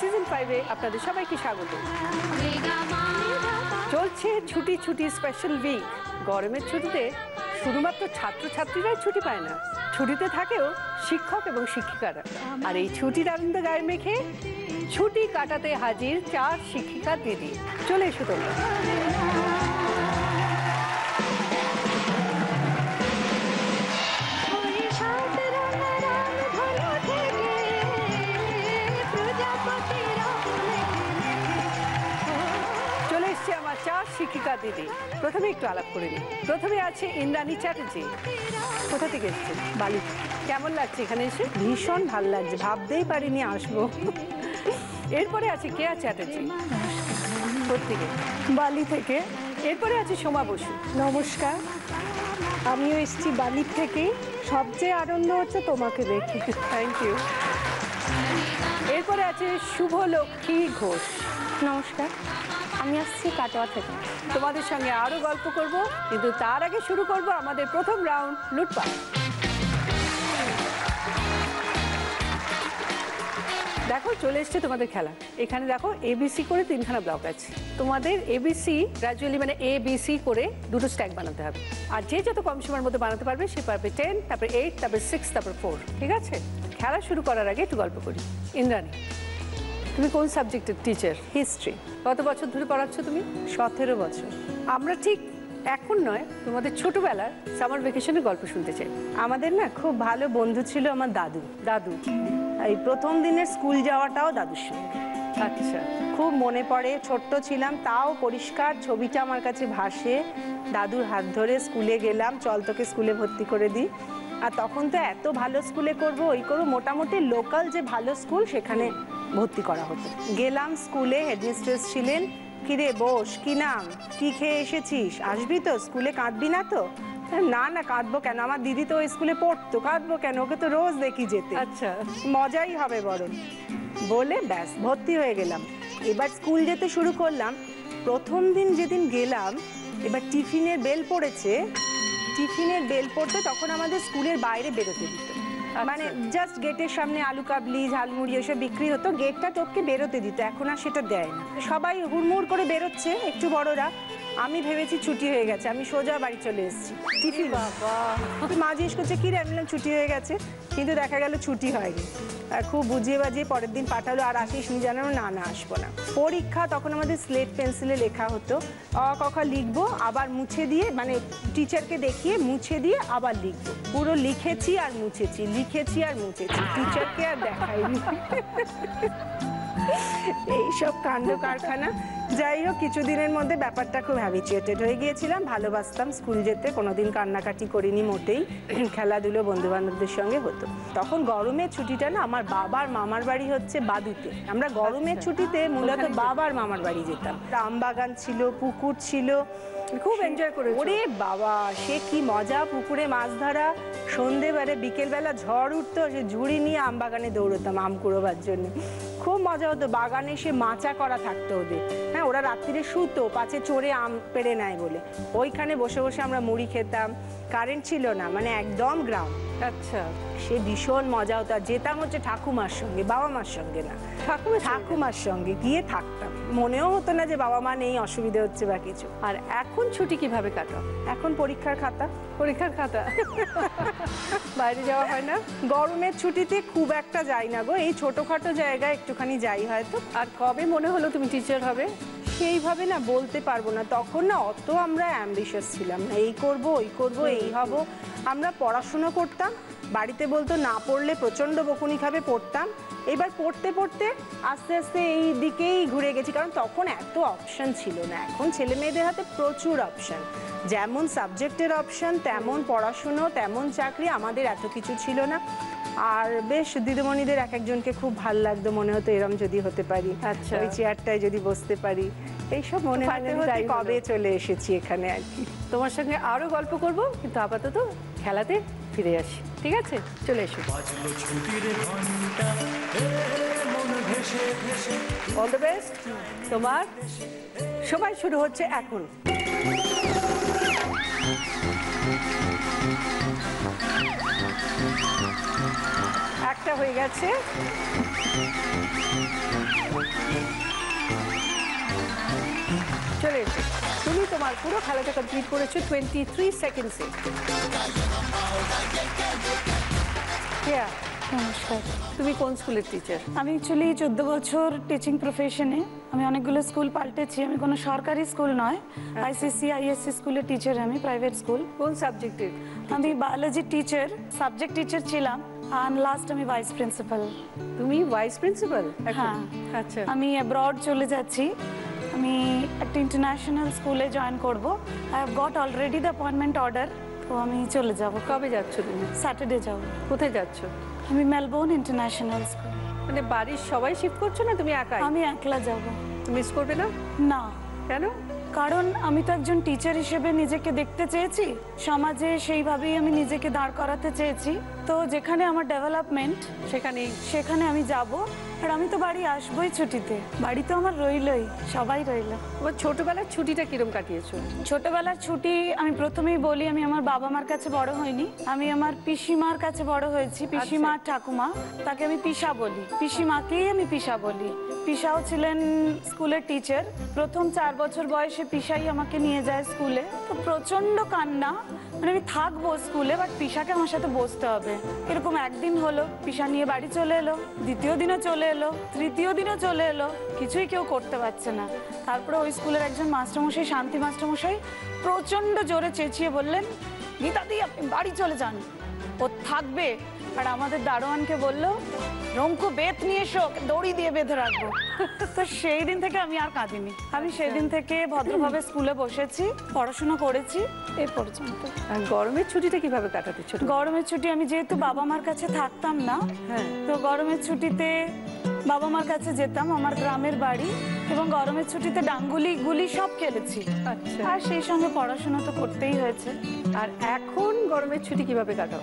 Season 5-এ আপনাদের সবাইকে স্বাগত। চলছে ছুটি ছুটি স্পেশাল উইক। গরমের ছুটিতে শুধুমাত্র ছাত্রছাত্রীরাই ছুটি পায় না, ছুটিতে থাকেও শিক্ষক এবং শিক্ষিকারা। আর এই ছুটির আনন্দ গায়ে মেখে ছুটি কাটাতে হাজির 4 শিক্ষিকা দিদি। চলে এসো তোমরা। আমার 4 শিক্ষিকা দিদি। প্রথমে একটু আলাপ করে নিই। প্রথমে আছে ইন্দ্রাণী চ্যাটার্জি। কোথা থেকে এসেছেন? বালি। কেমন লাগছে এখানে এসে? ভীষণ ভালো লাগছে, ভাবতেই পারিনি আসবো। এরপরে আছে কেয়া চ্যাটার্জি। কোথেকে? বালি থেকে। এরপরে আছে সোমা বসু। নমস্কার, আমিও এসেছি বালি থেকে। সবচেয়ে আনন্দ হচ্ছে তোমাকে দেখে। Thank you. এরপরে আছে শুভলক্ষ্মী ঘোষ। নমস্কার, আমি আসছি কাটোয়া থেকে। তোমাদের সঙ্গে আরো গল্প করব, কিন্তু তার আগে শুরু করব আমাদের প্রথম রাউন্ড, লুটপাট। দেখো চলে এসছে তোমাদের খেলা। এখানে দেখো এবিসি করে 3খানা ব্লক আছে। তোমাদের এবিসি গ্র্যাজুয়ালি মানে ABC করে 2টো স্ট্যাক বানাতে হবে। আর যে যত কম সময়ের মধ্যে বানাতে পারবে সে পারবে 10, তারপর 8, তারপর 6, তারপর 4। ঠিক আছে? খেলা শুরু করার আগে একটু গল্প করি। ইন্দ্রাণী, তুমি কোন সাবজেক্টের টিচার? হিস্ট্রি। কত বছর ধরে পড়াচ্ছ তুমি? 17 বছর। আমরা ঠিক এখন নয়, তোমাদের ছোটবেলার সামার ভ্যাকেশনের গল্প শুনতে চাই। আমাদের না খুব ভালো বন্ধু ছিল আমার দাদু। এই প্রথম দিনের স্কুল যাওয়াটাও দাদুর সঙ্গে। আচ্ছা, খুব মনে পড়ে। ছোট্ট ছিলাম, তাও পরিষ্কার ছবিটা আমার কাছে ভাসে। দাদুর হাত ধরে স্কুলে গেলাম, চল তোকে স্কুলে ভর্তি করে দিই। আর তখন তো এত ভালো স্কুলে করবো ওই করবো, মোটামুটি লোকাল যে ভালো স্কুল সেখানে ভর্তি করা হতো। গেলাম স্কুলে, হেডমিস্ট্রেস ছিলেন। কিরে বস, কি নাম, কি খেয়ে এসেছিস, আসবি তো স্কুলে, কাঁদবি না তো? না না, কাঁদবো কেন, আমার দিদি তো ওই স্কুলে পড়তো, কাঁদবো কেন, ওকে তো রোজ দেখি যেতে। আচ্ছা, মজাই হবে বরং বলে ব্যাস ভর্তি হয়ে গেলাম। এবার স্কুল যেতে শুরু করলাম। প্রথম দিন যেদিন গেলাম, এবার টিফিনের বেল পড়েছে। টিফিনের বেল পড়তে তখন আমাদের স্কুলের বাইরে বেরোতে দিত। মানে জাস্ট গেটের সামনে আলু কাবলি, ঝালমুড়ি এসব বিক্রি হতো, গেটটা টপকে বেরোতে দিত। এখন আর সেটা দেয় না। সবাই হুড়মুড় করে বেরোচ্ছে, একটু বড়রা। আমি ভেবেছি ছুটি হয়ে গেছে, আমি সোজা বাড়ি চলে এসেছি। টিফিন বাবা, মা জিজ্ঞেস করছে কি রে, আমি বললাম ছুটি হয়ে গেছে। কিন্তু দেখা গেল ছুটি হয়নি। খুব বুঝিয়ে বাজিয়ে পরের দিন পাঠালো, আর আসিস নি? জানানো না, না আসবো না। পরীক্ষা তখন আমাদের স্লেট পেন্সিলে লেখা হতো। অ ক খ লিখবো, আবার মুছে দিয়ে, মানে টিচারকে দেখিয়ে মুছে দিয়ে আবার লিখবো। পুরো লিখেছি আর মুছেছি, লিখেছি আর মুছেছি, টিচারকে আর দেখাইনি। এইসব কাণ্ড কারখানা। যাই হোক, কিছুদিনের মধ্যে ব্যাপারটা খুব হ্যাবিচুয়েটেড হয়ে গিয়েছিলাম। ভালোবাসতাম স্কুল যেতে, কোনোদিন কান্নাকাটি করিনি মোটেই। খেলাধুলো বন্ধু বান্ধবদের সঙ্গে হতো। তখন গরমের ছুটিটা না, আমার বাবার মামার বাড়ি হচ্ছে বাদুতে। আমরা গরমের ছুটিতে মূলত বাবার মামার বাড়ি যেতাম। আম বাগান ছিল, পুকুর ছিল, খুব এনজয় করে। ওরে বাবা, সে কি মজা! পুকুরে মাছ ধরা, সন্ধেবেলা বিকেলবেলা ঝড় উঠতো, সে ঝুড়ি নিয়ে আম বাগানে দৌড়তাম আম কুড়োবার জন্য। খুব মজা হতো। বাগানে সে মাচা করা থাকতো ওদের। হ্যাঁ, ওরা রাত্রিরে শুতো পাছে চোরে আম পেড়ে নেয় বলে। ওইখানে বসে বসে আমরা মুড়ি খেতাম। কারেন্ট ছিল না, মানে একদম গ্রাউন্ড। আচ্ছা, সে ভীষণ মজা হতো। আর যেতাম হচ্ছে ঠাকুমার সঙ্গে, বাবা মার সঙ্গে না, ঠাকুমার সঙ্গে গিয়ে থাকতাম। মনেও হতো না যে বাবা মা নেই, অসুবিধা হচ্ছে বা কিছু। আর এখন ছুটি কিভাবে কাটাও? এখন পরীক্ষার খাতা। পরীক্ষার খাতা। বাইরে যাওয়া হয় না? গরমের ছুটিতে খুব একটা যাই না গো, এই ছোটখাটো জায়গায় একটুখানি যাই হয়তো। আর কবে মনে হলো তুমি টিচার হবে? সেইভাবে না বলতে পারবো না। তখন না অত আমরা অ্যাম্বিশাস ছিলাম না, এই করব ওই করব এই হব। আমরা পড়াশুনো করতাম, বাড়িতে বলতো না পড়লে প্রচণ্ড বকুনি খাবে, পড়তাম। এবার পড়তে পড়তে আস্তে আস্তে এই দিকেই ঘুরে গেছি, কারণ তখন এত অপশন ছিল না। এখন ছেলে মেয়েদের হাতে প্রচুর অপশন, যেমন সাবজেক্টের অপশন তেমন পড়াশুনো তেমন চাকরি। আমাদের এত কিছু ছিল না। আর বেশ দিদিমণিদের এক একজনকে খুব ভালো লাগতো, মনে হতো এরম যদি হতে পারি, আচ্ছা, ওই চেয়ারটায় যদি বসতে পারি। এইসব মনে হতে হতে কবে চলে এসেছি এখানে আর কি। তোমার সঙ্গে আরো গল্প করব, কিন্তু আপাতত খেলাতে ফিরে আসি, ঠিক আছে? চলে এসো। All the best. তোমার সময় শুরু হচ্ছে এখন। একটা হয়ে গেছে। চলে এসো। তুমি তোমার পুরো খেলাটা কমপ্লিট করেছো 23 সেকেন্ডসে। নমস্কার, তুমি কোন স্কুলের টিচার? আমি অ্যাকচুয়ালি 14 বছর টিচিং প্রফেশনে। আমি অনেকগুলো স্কুল পাল্টেছি। আমি কোনো সরকারি স্কুল নয়, আইসিসি আইএসসি স্কুলের টিচার। আমি প্রাইভেট স্কুল। কোন সাবজেক্টের? আমি বায়োলজি টিচার, সাবজেক্ট টিচার ছিলাম, আর লাস্ট আমি ভাইস প্রিন্সিপাল। তুমি ভাইস প্রিন্সিপাল? হ্যাঁ। আচ্ছা। আমি অ্যাব্রড চলে যাচ্ছি। আমি একটা ইন্টারন্যাশনাল স্কুলে জয়েন করব। I have got already the appointment order. তো আমি চলে যাব। কবে যাচ্ছ তুমি? স্যাটারডে যাব। কোথায় যাচ্ছ? আমি মেলবোর্ন ইন্টারন্যাশনাল স্কুল। মানে বাড়ির সবাই শিফট করছো না তুমি একাই? আমি একলা যাব। মিস করবে না? না। কেন? কারণ আমি তো একজন টিচার হিসেবে নিজেকে দেখতে চেয়েছি, সমাজে সেইভাবেই আমি নিজেকে দাঁড় করাতে চেয়েছি। তো যেখানে আমার ডেভেলপমেন্ট সেখানে আমি যাব। আর আমি তো বাড়ি আসবোই ছুটিতে। বাড়ি তো আমার রইলই, সবাই রইল। তোমার ছোটবেলার ছুটিটা কিরম কাটিয়েছো? ছোটবেলার ছুটি আমি প্রথমেই বলি, আমি আমার বাবা মার কাছে বড় হইনি। আমি আমার পিসিমার কাছে বড় হয়েছি। পিসিমা ঠাকুমা, তাকে আমি পিসা বলি। পিসিমাকেই আমি পিসা বলি। পিসাও ছিলেন স্কুলের টিচার। প্রথম 4 বছর বয়সে পিসাই আমাকে নিয়ে যায় স্কুলে। তো প্রচন্ড কান্না, মানে আমি থাকবো স্কুলে, বাট পিসাকে আমার সাথে বসতে হবে। এরকম একদিন হলো, পিসা নিয়ে বাড়ি চলে এলো, দ্বিতীয় দিনও চলে এলো, তৃতীয় দিনও চলে এলো, কিছুই কেউ করতে পারছে না। তারপরে ওই স্কুলের একজন মাস্টারমশাই, শান্তি মাস্টারমশাই, প্রচন্ড জোরে চেঁচিয়ে বললেন, গীতাদি আপনি বাড়ি চলে যান, ও থাকবে। আর আমাদের দারোয়ানকে বললো, রমকু বেত নিয়ে এসো, দড়ি দিয়ে বেঁধে রাখবো। তো সেই দিন থেকে আমি আর কাঁদিনি। আমি সেই দিন থেকে ভদ্রভাবে স্কুলে বসেছি, পড়াশোনা করেছি এই পর্যন্ত। আর গরমের ছুটিটা কিভাবে কাটাতে? গরমের ছুটি আমি যেহেতু বাবা মার কাছে থাকতাম না, তো গরমের ছুটিতে বাবা মার কাছে যেতাম, আমার গ্রামের বাড়ি, এবং গরমের ছুটিতে ডাঙ্গুলি গুলি সব খেলেছি। আচ্ছা। আর সেই সঙ্গে পড়াশোনা তো করতেই হয়েছে। আর এখন গরমের ছুটি কিভাবে কাটাও?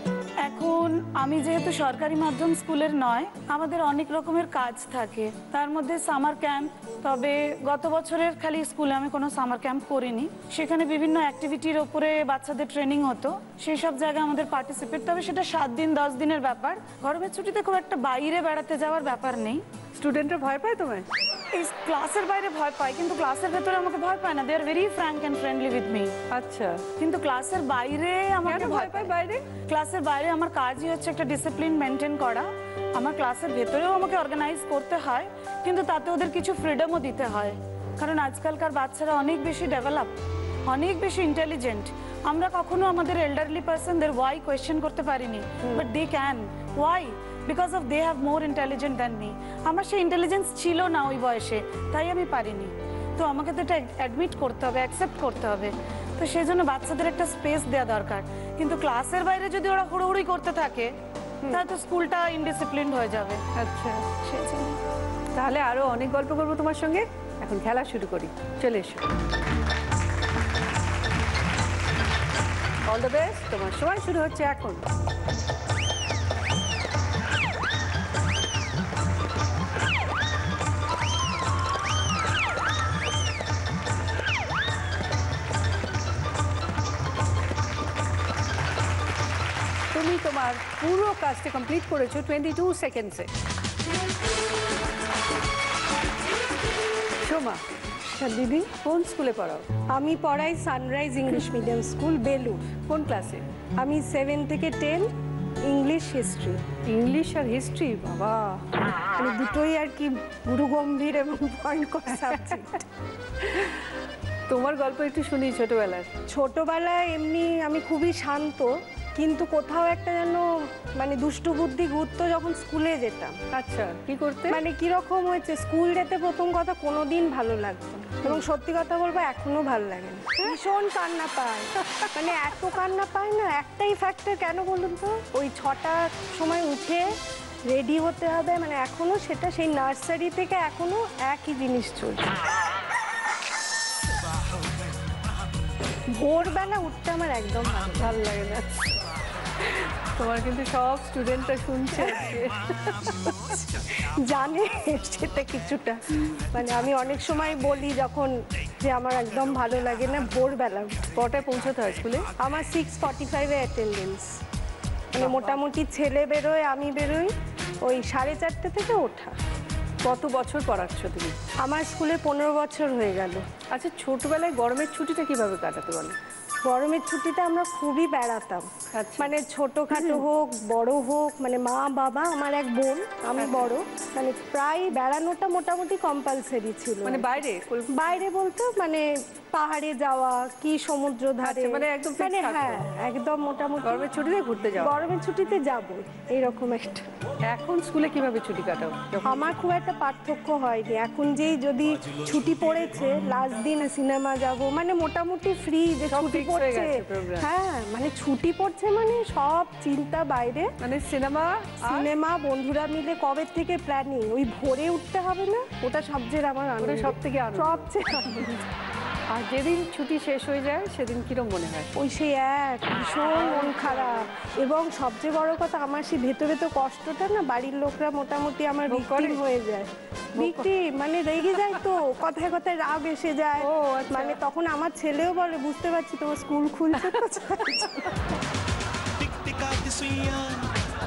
এখন আমি যেহেতু সরকারি মাধ্যম স্কুলের নয়, আমাদের অনেক রকমের কাজ থাকে, তার মধ্যে সামার ক্যাম্প। তবে গত বছরের খালি স্কুলে আমি কোনো সামার ক্যাম্প করিনি। সেখানে বিভিন্ন অ্যাক্টিভিটির ওপরে বাচ্চাদের ট্রেনিং হতো, সেই সব জায়গায় আমাদের পার্টিসিপেট। তবে সেটা 7 দিন 10 দিনের ব্যাপার। গরমের ছুটিতে খুব একটা বাইরে বেড়াতে যাওয়ার ব্যাপার নেই। স্টুডেন্টরা ভয় পায় তোমায়? এই ক্লাসের বাইরে ভয় পায়, কিন্তু ক্লাসের ভেতরে আমাকে ভয় পায় না। They are very frank and friendly with me. আচ্ছা। কিন্তু ক্লাসের বাইরে আমাকে ভয় পায়? বাইরে ক্লাসের বাইরে আমার কাজই হচ্ছে একটা ডিসিপ্লিন মেনটেন করা। আমার ক্লাসের ভেতরেও আমাকে অর্গানাইজ করতে হয়, কিন্তু তাতে ওদের কিছু ফ্রিডমও দিতে হয়। কারণ আজকালকার বাচ্চারা অনেক বেশি ডেভেলপ, অনেক বেশি ইন্টেলিজেন্ট। আমরা কখনো আমাদের এল্ডারলি পার্সনদের ওয়াই কোয়েশ্চেন করতে পারিনি, but they can. Why? Because of they have more intelligent than me. আমার সেই ইন্টেলিজেন্স ছিল না ওই বয়সে, তাই আমি পারিনি। তো আমাকে তো এটা অ্যাডমিট করতে হবে, অ্যাকসেপ্ট করতে হবে। তো সেই জন্য বাচ্চাদের একটা স্পেস দেওয়া দরকার। কিন্তু ক্লাসের বাইরে যদি ওরা হুড়োহুড়ি করতে থাকে, তাহলে তো স্কুলটা ইনডিসিপ্লিন হয়ে যাবে। আচ্ছা। সেই জন্য তাহলে আরো অনেক গল্প করবো তোমার সঙ্গে। এখন খেলা শুরু করি, চলে এসো। All the best. তোমার সময় শুরু হচ্ছে এখন। তুমি তোমার পুরো কাজটা কমপ্লিট করেছো 22 সেকেন্ডসে। সোমা, দিদি, কোন স্কুলে পড়াও? আমি পড়াই sunrise English medium school, Belur. কোন ক্লাসে? আমি 7 থেকে 10, ইংলিশ হিস্ট্রি। ইংলিশ আর হিস্ট্রি? বাবা, মানে দুটোই আর কি গুরু গম্ভীর এবং ভয়ঙ্কর সাবজেক্ট। তোমার গল্প একটু শুনি ছোটবেলার। ছোটবেলায় এমনি আমি খুবই শান্ত, কিন্তু কোথাও একটা যেন মানে দুষ্টু বুদ্ধি ঘুরতো যখন স্কুলে যেতাম। আচ্ছা, কি করতে? মানে কিরকম হয়েছে, স্কুল যেতে প্রথম কথা কোনোদিন ভালো লাগতো না, এবং সত্যি কথা বলবো এখনো ভালো লাগে না। ভীষণ কান্না পায়, মানে এত কান্না পায় না। একটাই ফ্যাক্টর, কেন বলুন তো, ওই 6টার সময় উঠে রেডি হতে হবে, মানে এখনো সেটা সেই নার্সারি থেকে এখনো একই জিনিস চলছে। ভোরবেলা উঠতে আমার একদম ভালো লাগে না। তোমার কিন্তু সব স্টুডেন্টরা শুনছে আজকে। জানে সেটা কিছুটা, মানে আমি অনেক সময় বলি যখন যে আমার একদম ভালো লাগে না ভোরবেলা। কটায় পৌঁছতে হয় স্কুলে? আমার 6:45-এ অ্যাটেন্ডেন্স, মানে মোটামুটি ছেলে বেরোয় আমি বেরোই ওই 4:30 থেকে ওঠা। কত বছর পড়াচ্ছ তুমি? আমার স্কুলে 15 বছর হয়ে গেল। আচ্ছা, ছোটবেলায় গরমের ছুটিটা কিভাবে কাটাতে বলো? গরমের ছুটিতে আমরা খুবই বেড়াতাম, আচ্ছা। মানে ছোটখাটো হোক বড় হোক, মানে মা বাবা আমার এক বোন আমি বড়, মানে প্রায় বেড়ানোটা মোটামুটি কম্পালসারি ছিল। মানে বাইরে? বাইরে বলতে মানে পাহাড়ে যাওয়া কি সমুদ্র ধারে, আচ্ছা, মানে একদম fix মানে থাকতো। হ্যাঁ একদম মোটামুটি গরমের ছুটিতে ঘুরতে যাও? গরমের ছুটিতে যাব এইরকম একটা। এখন স্কুলে কিভাবে ছুটি কাটাও? আমার খুব একটা পার্থক্য হয়নি এখন, যেই যদি ছুটি পড়েছে লাস্ট দিন সিনেমা যাব, মানে মোটামুটি ফ্রি যে সব ছুটি fix হয়ে পড়ছে। গেছে program। হ্যাঁ মানে ছুটি পড়ছে মানে সব চিন্তা বাইরে, মানে সিনেমা সিনেমা বন্ধুরা মিলে কবে থেকে প্ল্যানিং, ওই ভোরে উঠতে হবে না, ওটা সবচেয়ে আমার আনন্দ, সবথেকে আনন্দ। সবচেয়ে আনন্দ। আর যেদিন ছুটি শেষ হয়ে যায় সেদিন কিরম মনে হয়? ওই সেই এক ভীষণ মন খারাপ, এবং সবচেয়ে বড় কথা আমার সেই ভেতর ভেতর কষ্টটা না বাড়ির লোকরা মোটামুটি আমার ভোগ করে? ভিকটিম হয়ে যায়। ভিকটিম মানে রেগে যায় তো, কথায় কথায় রাগ এসে যায়। ও, আচ্ছা। মানে তখন আমার ছেলেও বলে বুঝতে পারছি তোমার স্কুল খুলছে তো। टिकटिकाती सुइयां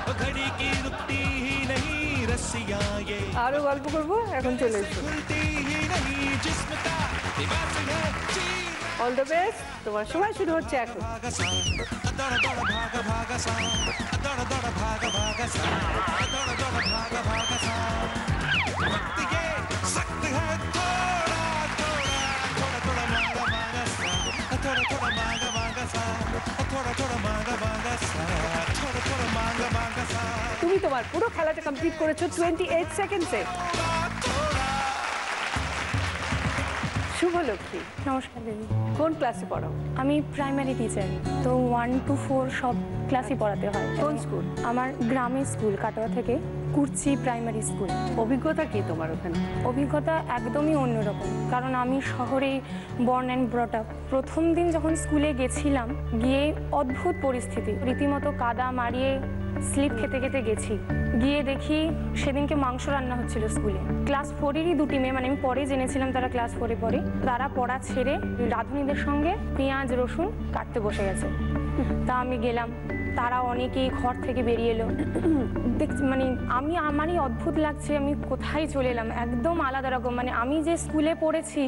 वो घड़ी की रुकती ही नहीं रस्सियां ये আরো গল্প করবো, এখন চলে এসো। खुलती ही नहीं जिस्म का लिबास है चीन অল দ্য বেস্ট, তোমার সময় শুরু হচ্ছে এখন। भागा सा दौड़ दौड़ भागा भागा सा दौड़ दौड़ भागा भागा सा दौड़ दौड़ भागा भागा सा वक्त ये सख्त है थोड़ा थोड़ा थोड़ा थोड़ा मांगा मांगा सा थोड़ा थोड़ा मांगा मांगा सा थोड़ा थोड़ा मांगा मांगा सा थोड़ा थोड़ा मांगा मांगा सा তুমি তোমার পুরো খেলাটা কমপ্লিট করেছো 28 সেকেন্ডসে। শুভলক্ষ্মী, নমস্কার দিদি, কোন ক্লাসে পড়ো? আমি প্রাইমারি টিচার, তো 1 to 4 সব ক্লাসই পড়াতে হয়। কোন স্কুল? আমার গ্রামের স্কুল, কাটোয়া থেকে কুর্চি প্রাইমারি স্কুল। অভিজ্ঞতা কি তোমার ওখানে? অভিজ্ঞতা একদমই অন্যরকম, কারণ আমি শহরেই বর্ন অ্যান্ড ব্রট আপ। প্রথম দিন যখন স্কুলে গেছিলাম, গিয়ে অদ্ভুত পরিস্থিতি, রীতিমতো কাদা মারিয়ে স্লিপ খেতে খেতে গেছি। গিয়ে দেখি সেদিনকে মাংস রান্না হচ্ছিল স্কুলে। ক্লাস 4-এরই দুটি মেয়ে, মানে আমি পরে জেনেছিলাম তারা ক্লাস 4-এ পড়ে, তারা পড়া ছেড়ে রাঁধুনিদের সঙ্গে পেঁয়াজ রসুন কাটতে বসে গেছে। তা আমি গেলাম, তারা অনেকেই ঘর থেকে বেরিয়ে এলো। মানে আমারই অদ্ভুত লাগছে, আমি কোথায় চলে এলাম, একদম আলাদা রকম। মানে আমি যে স্কুলে পড়েছি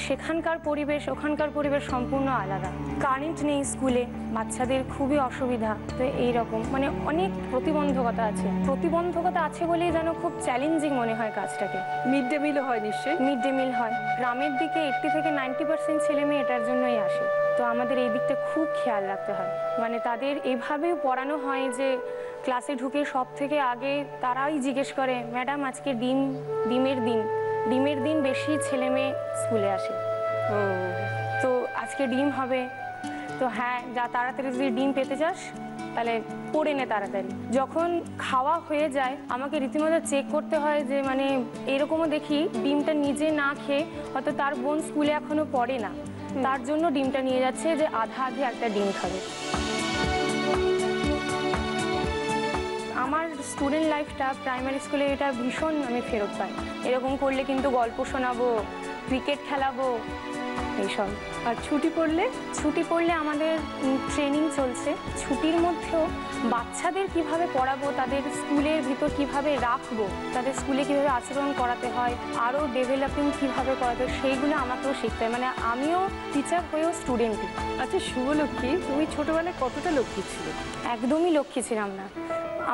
সেখানকার পরিবেশ ওখানকার পরিবেশ সম্পূর্ণ আলাদা। কারেন্ট নেই স্কুলে, বাচ্চাদের খুবই অসুবিধা। তো এইরকম মানে অনেক প্রতিবন্ধকতা আছে বলেই যেন খুব চ্যালেঞ্জিং মনে হয় কাজটাকে। মিড ডে মিলও হয় নিশ্চয়ই? মিড ডে মিল হয়। গ্রামের দিকে 80 থেকে 90% ছেলে মেয়ে এটার জন্যই আসে। তো আমাদের এই দিকটা খুব খেয়াল রাখতে হয়। মানে তাদের এভাবেও পড়ানো হয় যে ক্লাসে ঢুকে সব থেকে আগে তারাই জিজ্ঞেস করে, ম্যাডাম আজকে ডিমের দিন বেশি ছেলে মেয়ে স্কুলে আসে, ও, তো আজকে ডিম হবে, তো হ্যাঁ যা তাড়াতাড়ি যদি ডিম পেতে চাস তাহলে পড়ে নে তাড়াতাড়ি। যখন খাওয়া হয়ে যায় আমাকে রীতিমতো চেক করতে হয় যে মানে এরকমও দেখি ডিমটা নিজে না খেয়ে, হয়তো তার বোন স্কুলে এখনো পড়ে না, তার জন্য ডিমটা নিয়ে যাচ্ছে যে আধা আধি একটা ডিম খাবে। আমার স্টুডেন্ট লাইফটা প্রাইমারি স্কুলে এটা ভীষণ আমি ফেরত পাই। এরকম করলে কিন্তু গল্প শোনাবো, ক্রিকেট খেলাবো, এইসব। আর ছুটি পড়লে আমাদের ট্রেনিং চলছে। ছুটির মধ্যেও বাচ্চাদের কিভাবে পড়াবো, তাদের স্কুলের ভিতর কিভাবে রাখবো, তাদের স্কুলে কিভাবে আচরণ করাতে হয়, আরও ডেভেলপিং কিভাবে করাতে হয়, সেইগুলো আমাকেও শিখতে হয়। মানে আমিও টিচার হয়েও স্টুডেন্টই। আচ্ছা শুভলক্ষ্মী, তুমি ছোটবেলায় কতটা লক্ষ্মী ছিলে? একদমই লক্ষ্মী ছিলাম না।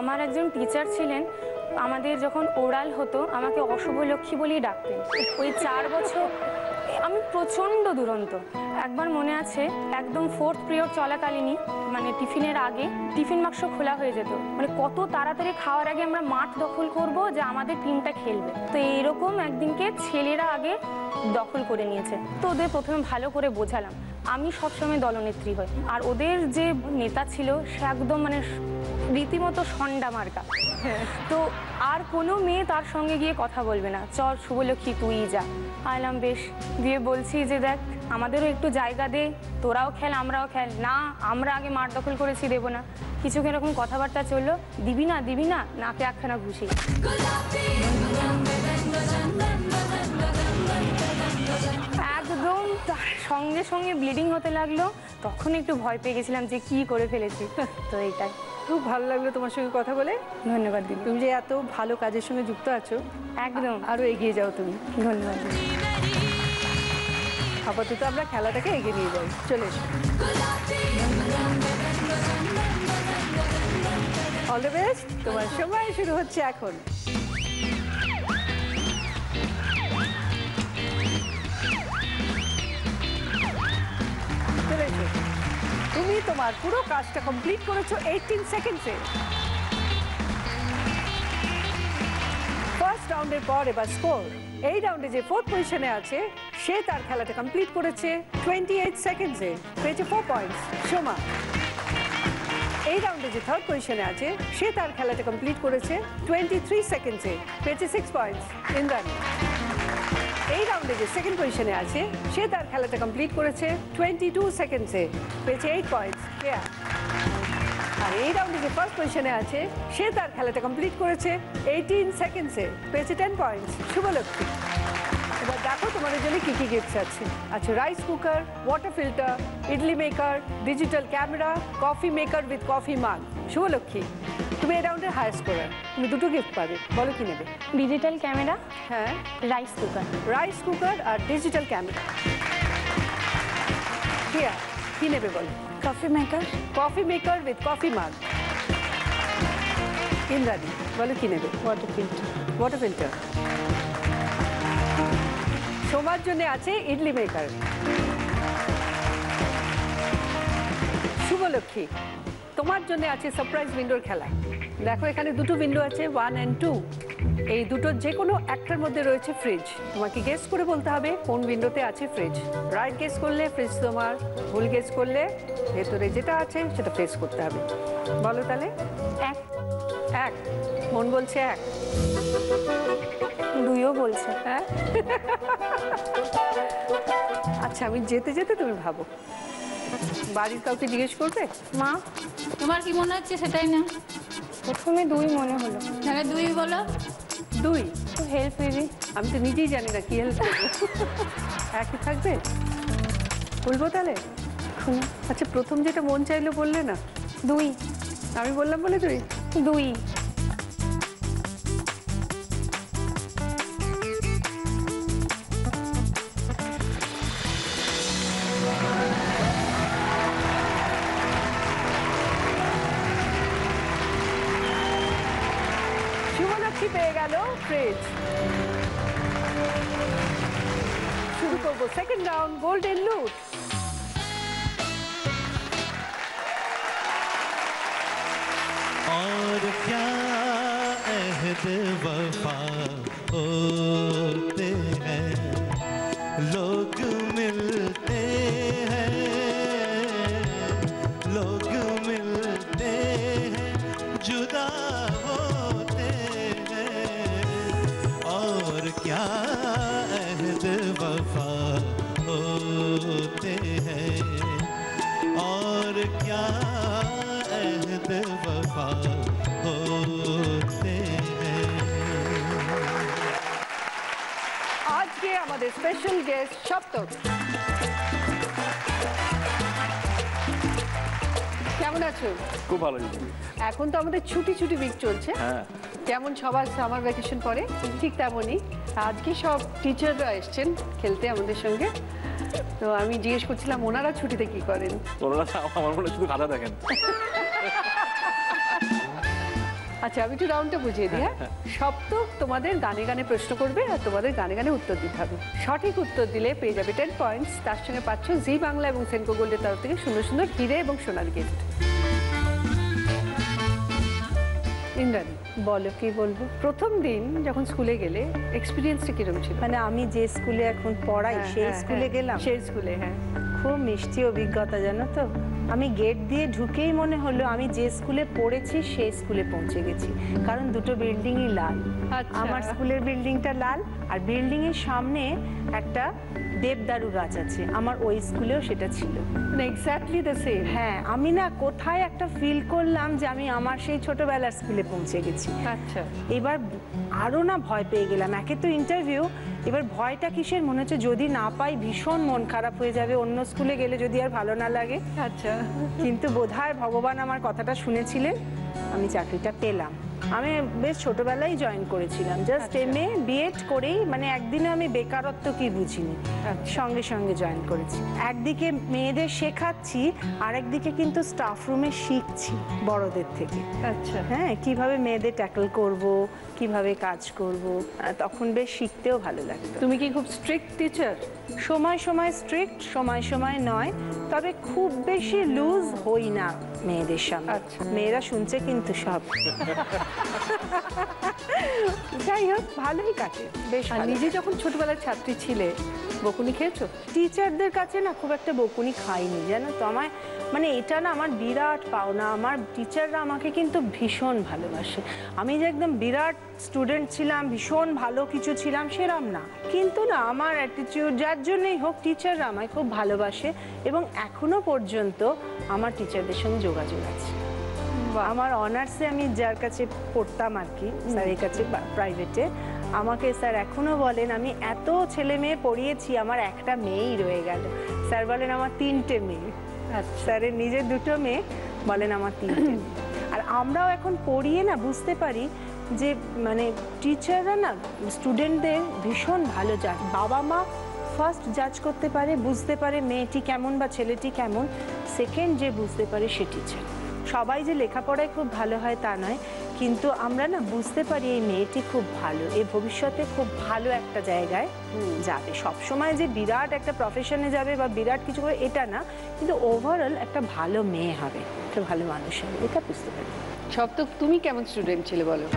আমার একজন টিচার ছিলেন, আমাদের যখন ওরাল হতো আমাকে অশুভ লক্ষ্মী বলেই ডাকতেন। ওই 4 বছর আমি প্রচণ্ড দুরন্ত। একবার মনে আছে, একদম 4th পিরিয়ড চলাকালীনই, মানে টিফিনের আগে টিফিন বাক্স খোলা হয়ে যেত। মানে কত তাড়াতাড়ি খাওয়ার আগে আমরা মাঠ দখল করব যে আমাদের টিমটা খেলবে। তো এইরকম একদিনকে ছেলেরা আগে দখল করে নিয়েছে। তো ওদের প্রথমে ভালো করে বোঝালাম, আমি সবসময় দলনেত্রী হই। আর ওদের যে নেতা ছিল সে একদম মানে রীতিমতো সন্ডা মার্কা। তো আর কোনো মেয়ে তার সঙ্গে গিয়ে কথা বলবে না, চল শুভলক্ষ্মী তুই যা। আইলাম বেশ, দিয়ে বলছি যে দেখ আমাদেরও একটু জায়গা দে, তোরাও খেল আমরাও খেল। না আমরা আগে মাঠ দখল করেছি, দেবো না। কিছু এরকম কথাবার্তা চললো, দিবি না নাকে একখানা ঘুষি। একদম তার সঙ্গে সঙ্গে ব্লিডিং হতে লাগলো। তখন একটু ভয় পেয়ে গেছিলাম যে কি করে ফেলেছি। তো এইটাই। খুব ভালো লাগলো তোমার সঙ্গে কথা বলে। ধন্যবাদ দিদি। তুমি যে এত ভালো কাজের সঙ্গে যুক্ত আছো, একদম আরো এগিয়ে যাও তুমি। ধন্যবাদ দিদি। আপাতত আমরা খেলাটাকে এগিয়ে নিয়ে যাই, চলে এসো। অল দ্য বেস্ট, তোমার সময় শুরু হচ্ছে এখন। চলে এসো। তুমি তোমার পুরো কাজটা কমপ্লিট করেছো 18 সেকেন্ডসে। ফার্স্ট রাউন্ডের পর এবার স্কোর। এই রাউন্ডে যে ফোর্থ পজিশনে আছে সে তার খেলাটা কমপ্লিট করেছে 28 সেকেন্ডসে, পেয়েছে 4 পয়েন্টস। সোমা। এই রাউন্ডে যে থার্ড পজিশনে আছে সে তার খেলাটা কমপ্লিট করেছে 23 সেকেন্ডসে, পেয়েছে 6 পয়েন্টস। ইন্দ্রাণী। এই রাউন্ডে যে সেকেন্ড পজিশনে আছে সে তার খেলাটা কমপ্লিট করেছে 22 সেকেন্ডসে, পেয়েছে 8 পয়েন্টস। কেয়া। আর এই রাউন্ডে যে ফার্স্ট পজিশনে আছে সে তার খেলাটা কমপ্লিট করেছে 18 সেকেন্ডসে, পেয়েছে 10 পয়েন্টস। শুভলক্ষ্মী। এবার দেখো তোমাদের জন্য কি কি গিফটস আছে। আচ্ছা, rice cooker, water filter, idli maker, digital camera, coffee maker with coffee মাগ। শুভলক্ষ্মী, তুমি এই রাউন্ডের হাই স্কোরার, তুমি দুটো গিফট পাবে। বলো কি নেবে? ডিজিটাল ক্যামেরা, হ্যাঁ, রাইস কুকার। রাইস কুকার আর ডিজিটাল ক্যামেরা। কেয়া, কি নেবে বলো? Coffee maker. Coffee maker with coffee mug. Indrani, বলো কি নেবে? Water filter. Water filter. সোমার জন্য আছে ইডলি মেকার। শুভলক্ষ্মী, তোমার জন্য আছে সারপ্রাইজ উইন্ডোর খেলা। দেখো এখানে দুটো উইন্ডো আছে, 1 and 2। এই দুটোর যে কোনো একটার মধ্যে রয়েছে ফ্রিজ। তোমাকে গেস করে বলতে হবে কোন উইন্ডোতে আছে ফ্রিজ। রাইট গেস করলে ফ্রিজ তোমার, ভুল গেস করলে ভেতরে যেটা আছে সেটা ফেস করতে হবে। বলো তাহলে। এক। এক। মন বলছে এক। দুইও বলছে। হ্যাঁ। আচ্ছা, আমি যেতে যেতে তুমি ভাবো। বাড়ির কাউকে জিজ্ঞেস করবে? মা, তোমার কি মনে হচ্ছে সেটাই না? প্রথমে দুই মনে হলো। তাহলে দুই বলো। 2। তো হেল্প দিদি। আমি তো নিজেই জানি না কি হেল্প করবো। একই থাকবে? বলবো তাহলে? আচ্ছা, প্রথম যেটা মন চাইলো বললে না? 2। আমি বললাম বলে 2? 2। শুভলক্ষ্মী পেয়ে গেল ফ্রিজ। শুরু করবো সেকেন্ড রাউন্ড, গোল্ডেন লুট। और क्या अहद वफा होते हैं, लोग मिलते हैं, लोग मिलते हैं, जुदा होते हैं। और क्या अहद वफा होते हैं, और क्या अहद वफा होते हैं। আজকে আমাদের স্পেশাল গেস্ট সপ্তক। কেমন আছো? খুব ভালো। এখন তো আমাদের ছুটি উইক চলছে। হ্যাঁ, যেমন সবার সামার ভ্যাকেশন পরে ঠিক তেমনই আজকে সব টিচাররা এসছেন খেলতে আমাদের সঙ্গে। তো আমি জিজ্ঞেস করছিলাম ওনারা ছুটিতে কি করেন। ওনারা আমার মনে হয় শুধু খাতা দেখেন। আচ্ছা, আমি একটু রাউন্ডটা বুঝিয়ে দিই। হ্যাঁ, সপ্তক তোমাদের গানে গানে প্রশ্ন করবে আর তোমাদের গানে গানে উত্তর দিতে হবে। সঠিক উত্তর দিলে পেয়ে যাবে 10 পয়েন্টস। তার সঙ্গে পাচ্ছ জি বাংলা এবং সেনকো গোল্ডের তরফ থেকে সুন্দর সুন্দর হিরে এবং সোনার গিফট। ইন্দ্রাণী, বলো কি বলবো? প্রথম দিন যখন স্কুলে গেলে এক্সপিরিয়েন্সটা কিরকম ছিল? মানে আমি যে স্কুলে এখন পড়াই সেই স্কুলে গেলাম। সেই স্কুলে, হ্যাঁ। খুব মিষ্টি অভিজ্ঞতা, জানো তো। আমি গেট দিয়ে ঢুকেই মনে হলো আমি যে স্কুলে পড়েছি সেই স্কুলে পৌঁছে গেছি, কারণ দুটো বিল্ডিংই লাল। আচ্ছা। আমার স্কুলের বিল্ডিংটা লাল, আর বিল্ডিং এর সামনে একটা দেবদারু গাছ আছে, আমার ওই স্কুলেও সেটা ছিল। Exactly the same. হ্যাঁ, আমি না কোথায় একটা ফিল করলাম যে আমি আমার সেই ছোটবেলার স্কুলে পৌঁছে গেছি। আচ্ছা। এবার আরো না ভয় পেয়ে গেলাম, একে তো ইন্টারভিউ, এবার ভয়টা কিসের, মনে হচ্ছে যদি না পাই ভীষণ মন খারাপ হয়ে যাবে, অন্য স্কুলে গেলে যদি আর ভালো না লাগে। আচ্ছা। কিন্তু বোধহয় ভগবান আমার কথাটা শুনেছিলেন, আমি চাকরিটা পেলাম। আমি বেশ ছোটবেলায় জয়েন করেছিলাম, জাস্ট এমএ বিএড করেই, মানে একদিনে আমি বেকারত্ব কি বুঝিনি, সঙ্গে সঙ্গে জয়েন করেছি। একদিকে মেয়েদের শেখাচ্ছি, আরেকদিকে কিন্তু স্টাফ রুমে শিখছি বড়দের থেকে। আচ্ছা। হ্যাঁ, কিভাবে মেয়েদের ট্যাকল করব, কিভাবে কাজ করব, তখন বেশ শিখতেও ভালো লাগে। তুমি কি খুব স্ট্রিক্ট টিচার? সময় সময় স্ট্রিক্ট, সময় সময় নয়, তবে খুব বেশি লুজ হই না মেয়েদের সামনে। আচ্ছা। মেয়েরা শুনছে কিন্তু সব। যাই হোক, ভালোই কাটে, বেশ আর ভালো। নিজে যখন ছোটবেলার ছাত্রী ছিলে, বকুনি খেয়েছো? টিচারদের কাছে না খুব একটা বকুনি খাইনি, জানো তো। আমায় মানে এটা না আমার বিরাট পাওনা, আমার টিচাররা আমাকে কিন্তু ভীষণ ভালোবাসে। আমি যে একদম বিরাট স্টুডেন্ট ছিলাম, ভীষণ ভালো কিছু ছিলাম সেরম না, কিন্তু না আমার অ্যাটিটিউড, যার জন্যই হোক টিচাররা আমায় খুব ভালোবাসে, এবং এখনো পর্যন্ত আমার টিচারদের সঙ্গে যোগাযোগ আছে। আমার অনার্সে আমি যার কাছে পড়তাম আর কি, স্যারের কাছে প্রাইভেটে, আমাকে স্যার এখনো বলেন, আমি এত ছেলে মেয়ে পড়িয়েছি, আমার একটা মেয়েই রয়ে গেল। স্যার বলেন আমার 3টে মেয়ে। স্যারের নিজের 2টো মেয়ে, বলেন আমার 3টে মেয়ে। আর আমরাও এখন পড়িয়ে না বুঝতে পারি যে মানে টিচাররা না স্টুডেন্টদের ভীষণ ভালো জাজ, বাবা মা ফার্স্ট জাজ করতে পারে, বুঝতে পারে মেয়েটি কেমন বা ছেলেটি কেমন, সেকেন্ড যে বুঝতে পারে সে টিচার। সবাই যে লেখাপড়ায় খুব ভালো হয় তা নয়, কিন্তু আমরা না বুঝতে পারি এই মেয়েটি খুব ভালো, এ ভবিষ্যতে খুব ভালো একটা জায়গায় যাবে। সব সময় যে বিরাট একটা প্রফেশনে যাবে বা বিরাট কিছু করে এটা না, কিন্তু ওভারঅল একটা ভালো মেয়ে হবে, একটা ভালো মানুষ হবে, এটা বুঝতে পারি। সব তো তুমি কেমন স্টুডেন্ট ছিলে বলো?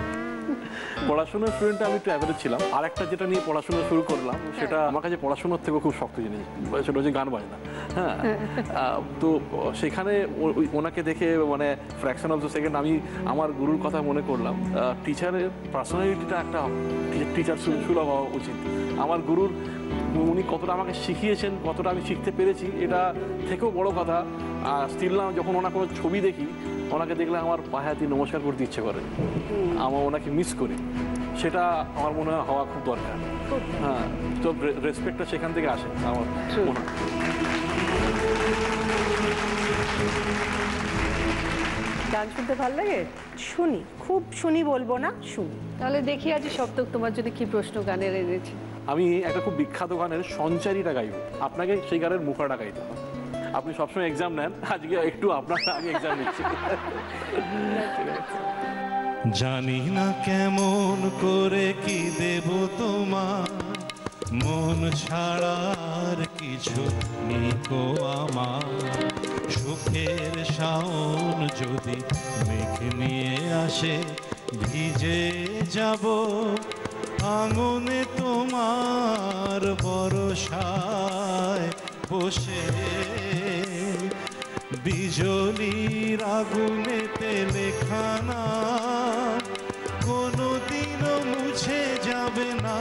পড়াশোনার স্টুডেন্টে আমি একটু অ্যাভারেজ ছিলাম। আর একটা যেটা নিয়ে পড়াশোনা শুরু করলাম, সেটা আমার কাছে পড়াশোনার থেকেও খুব শক্ত জিনিস, সেটা হচ্ছে গান বাজনা। হ্যাঁ, তো সেখানে ওনাকে দেখে মানে ফ্র্যাকশন অফ দ্য সেকেন্ড আমি আমার গুরুর কথা মনে করলাম। টিচারের পার্সোনালিটিটা একটা টিচার সুলভ হওয়া উচিত। আমার গুরুর উনি কতটা আমাকে শিখিয়েছেন, কতটা আমি শিখতে পেরেছি, এটা থেকেও বড় কথা। আর স্টিল না, যখন ওনার কোনো ছবি দেখি, ওনাকে দেখলে আমার পায়ে হাতে নমস্কার করতে ইচ্ছে করে, আমার ওনাকে মিস করি। সেটা আমার মনে হয় হওয়া খুব দরকার। হ্যাঁ, তো রেসপেক্টটা সেখান থেকে আসে আমার মনে হয়। গান শুনতে ভালো লাগে? শুনি, খুব শুনি বলবো না, শুনি। তাহলে দেখি আজ সপ্তক তোমার জন্য কি প্রশ্ন গানের এনেছে। আমি একটা খুব বিখ্যাত গানের সঞ্চারীটা গাইব, আপনাকে সেই গানের মুখাটা গাইতে হবে। আপনি সবসময় এক্সাম নেন, আজকে একটু আপনার আগে এক্সাম নিচ্ছি। জানি না কেমন করে কি দেব তোমার, মন ছাড়ার কিছু নিকো আমার। সুখের শাওন যদি মেঘ নিয়ে আসে, ভিজে যাব আঙনে তোমার বরসায় বসে। বিজলির আগুনেতে লেখানা কোনোদিনও মুছে যাবে না।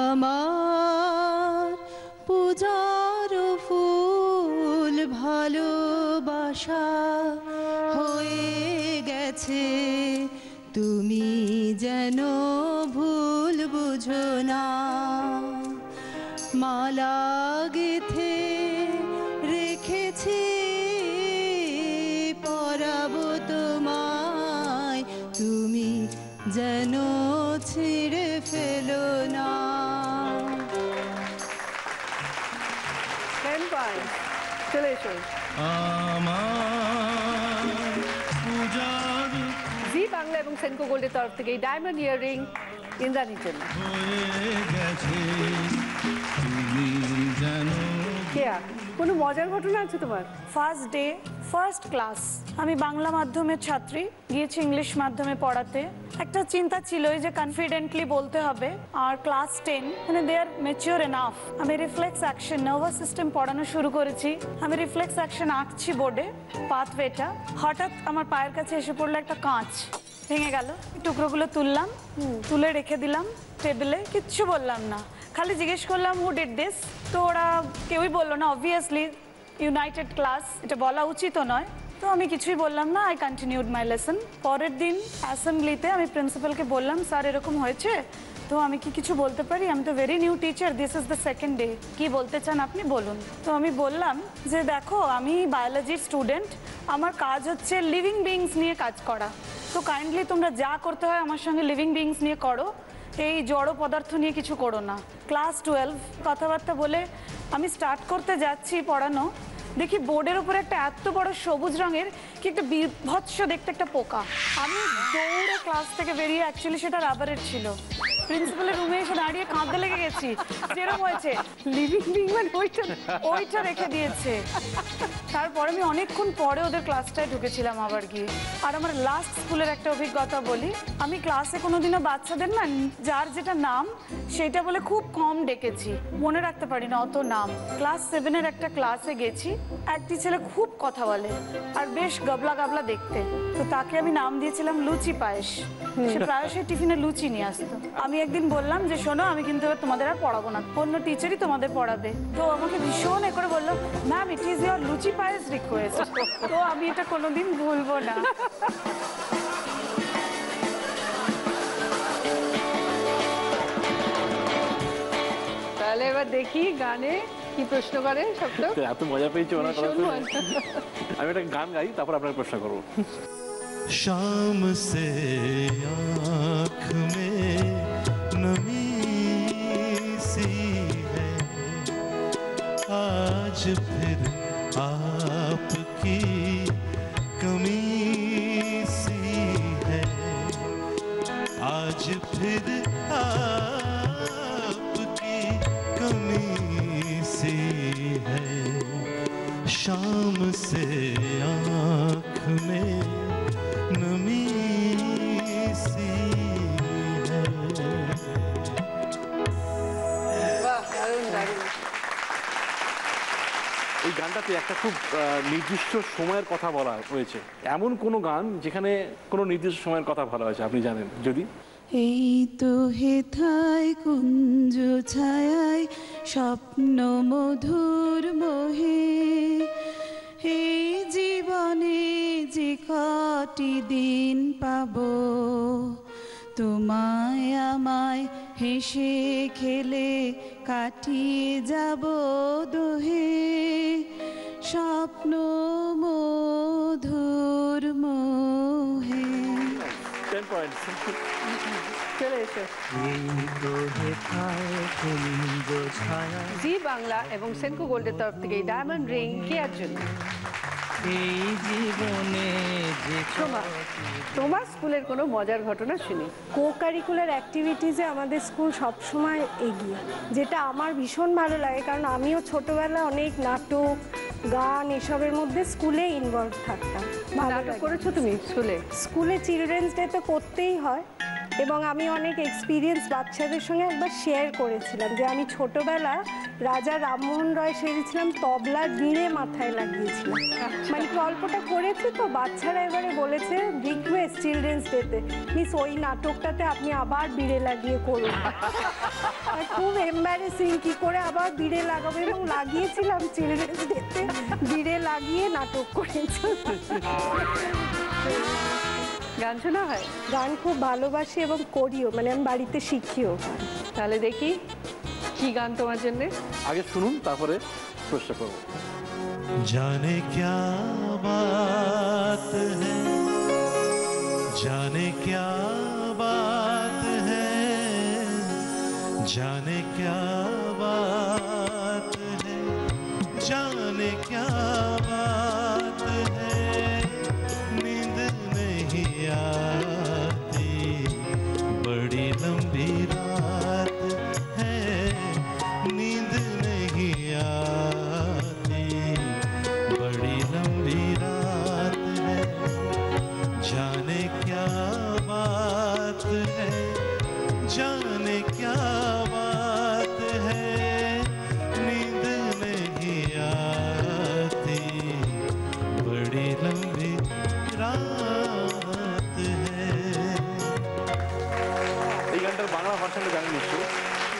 আমার পূজার ফুল ভালোবাসা হয়ে গেছে, তুমি যেন ভুল বুঝো না। মালা গেথে রেখেছি পরাবো তোমায়, তুমি যেন ছিঁড়ে ফেলো না। 10 পয়েন্ট, চলে এসো। জি বাংলা এবং সেনকো গোল্ডের তরফ থেকে এই ডায়মন্ড ইয়াররিং ইন্দ্রাণীর জন্য। কেয়া, কোনো মজার ঘটনা আছে তোমার? ফার্স্ট ডে ফার্স্ট ক্লাস, আমি বাংলা মাধ্যমের ছাত্রী, গিয়েছি ইংলিশ মাধ্যমে পড়াতে। একটা চিন্তা ছিল যে কনফিডেন্টলি বলতে হবে, আর ক্লাস 10 মানে দে আর ম্যাচিওর এনাফ। আমি রিফ্লেক্স অ্যাকশন নার্ভাস সিস্টেম পড়ানো শুরু করেছি। আমি রিফ্লেক্স অ্যাকশন আঁকছি বোর্ডে, পাথওয়েটা। হঠাৎ আমার পায়ের কাছে এসে পড়লো একটা কাঁচ, ভেঙে গেল। টুকরোগুলো তুললাম, তুলে রেখে দিলাম টেবিলে, কিচ্ছু বললাম না, খালি জিজ্ঞেস করলাম হু ডিড দিস। তো ওরা কেউই বললো না, অবভিয়াসলি ইউনাইটেড ক্লাস, এটা বলা উচিতও নয়। তো আমি কিছুই বললাম না, আই কন্টিনিউড মাই লেসন। পরের দিন অ্যাসেম্বলিতে আমি প্রিন্সিপালকে বললাম, স্যার এরকম হয়েছে, তো আমি কি কিছু বলতে পারি? আমি তো very new teacher, this is the second day, কি বলতে চান আপনি বলুন। তো আমি বললাম যে দেখো, আমি বায়োলজির স্টুডেন্ট, আমার কাজ হচ্ছে লিভিং বিংস নিয়ে কাজ করা। তো কাইন্ডলি তোমরা যা করতে হয় আমার সঙ্গে লিভিং বিংস নিয়ে করো, এই জড় পদার্থ নিয়ে কিছু করো না। ক্লাস 12 কথাবার্তা বলে আমি স্টার্ট করতে যাচ্ছি পড়ানো, দেখি বোর্ডের উপরে একটা এত বড় সবুজ রঙের কি একটা বিভৎস দেখতে একটা পোকা। আমি দৌড়ে ক্লাস থেকে বেরিয়ে, অ্যাকচুয়ালি সেটা রাবারের ছিল, প্রিন্সিপালের রুমে এসে দাঁড়িয়ে কাঁদতে লেগে গেছি, যেরকম হয়েছে লিভিং বিং মানে ওইটা রেখে দিয়েছে। তারপরে আমি অনেকক্ষণ পরে ওদের ক্লাসটায় ঢুকেছিলাম আবার গিয়ে। আর আমার লাস্ট স্কুলের একটা অভিজ্ঞতা বলি, আমি ক্লাসে কোনোদিনও বাচ্চাদের না যার যেটা নাম সেটা বলে খুব কম ডেকেছি, মনে রাখতে পারি না অত নাম। ক্লাস 7-এর একটা ক্লাসে গেছি, একটি ছেলে খুব কথা বলে আর বেশ গাবলা গাবলা দেখতে, তো তাকে আমি নাম দিয়েছিলাম লুচি পায়েস। সে প্রায়শই টিফিনে লুচি নিয়ে আসতো। আমি একদিন বললাম যে শোনো, আমি কিন্তু এবার তোমাদের আর পড়াবো না, অন্য টিচারই তোমাদের পড়াবে। তো আমাকে ভীষণ করে বললো, ma'am it is your luchi payesh request. তো আমি এটা কোনোদিন ভুলবো না। তাহলে এবার দেখি গানে কি প্রশ্ন করে সপ্ত। এত মজা পেয়েছি ওনার কথা শুনে। আমি একটা গান গাই, তারপর আপনাকে প্রশ্ন করবো। शाम से आँख में नमी सी है, आज फिर आपकी कमी सी है, आज फिर आपकी कमी सी है, शाम से आँख में नमी सी है। বাহ, দারুণ দারুণ। এই গানটাতে একটা খুব নির্দিষ্ট সময়ের কথা বলা হয়েছে, এমন কোনো গান যেখানে কোনো নির্দিষ্ট সময়ের কথা বলা হয়েছে আপনি জানেন যদি? এই তো হেথায় কুঞ্জ ছায়ায় স্বপ্ন মধুর মোহে, এই জীবনে যে কটি দিন পাবো, তোমায় আমায় হেসে খেলে কাটিয়ে যাব দোহে, স্বপ্ন মধুর মোহে। 10 পয়েন্টস। চলে এসো। জি বাংলা এবং সেনকো গোল্ডের তরফ থেকে এই ডায়মন্ড রিং কে আর জন্য? এই জীবনে যে সোমা, তোমার স্কুলের কোনো মজার ঘটনা শুনি। কো কারিকুলার অ্যাক্টিভিটিসে আমাদের স্কুল সবসময় এগিয়ে, যেটা আমার ভীষণ ভালো লাগে, কারণ আমিও ছোটবেলায় অনেক নাটক গান এসবের মধ্যে স্কুলে ইনভলভ থাকতাম। নাটক করেছো তুমি স্কুলে? স্কুলে চিলড্রেন্স ডে তো করতেই হয়, এবং আমি অনেক এক্সপিরিয়েন্স বাচ্চাদের সঙ্গে একবার শেয়ার করেছিলাম যে আমি ছোটবেলা রাজা রামমোহন রয় সেরেছিলাম, তবলা গিঁড়ে মাথায় লাগিয়েছিলাম। মানে গল্পটা করেছি তো, বাচ্চারা এবারে বলেছে রিকোয়েস্ট চিলড্রেন্স ডেতে, মিস ওই নাটকটাতে আপনি আবার বিড়ে লাগিয়ে করুন। খুব এম্বারেসিং, কি করে আবার বিড়ে লাগাবো, এবং লাগিয়েছিলাম চিলড্রেন্স ডেতে, বিড়ে লাগিয়ে নাটক করেছি। গান শোনা হয়? গান খুব ভালোবাসি এবং করিও, মানে আমি বাড়িতে শিখিও। তাহলে দেখি কি গান তোমার জন্য। আগে শুনুন, তারপরে প্রশ্ন করবো। जाने क्या बात है, जाने क्या बात है, जाने क्या बात है, जाने क्या बात है, नींद नहीं आती, बड़ी लंबी रात है, नींद नहीं आती, बड़ी लंबी रात জানেন নিশ্চয়ই।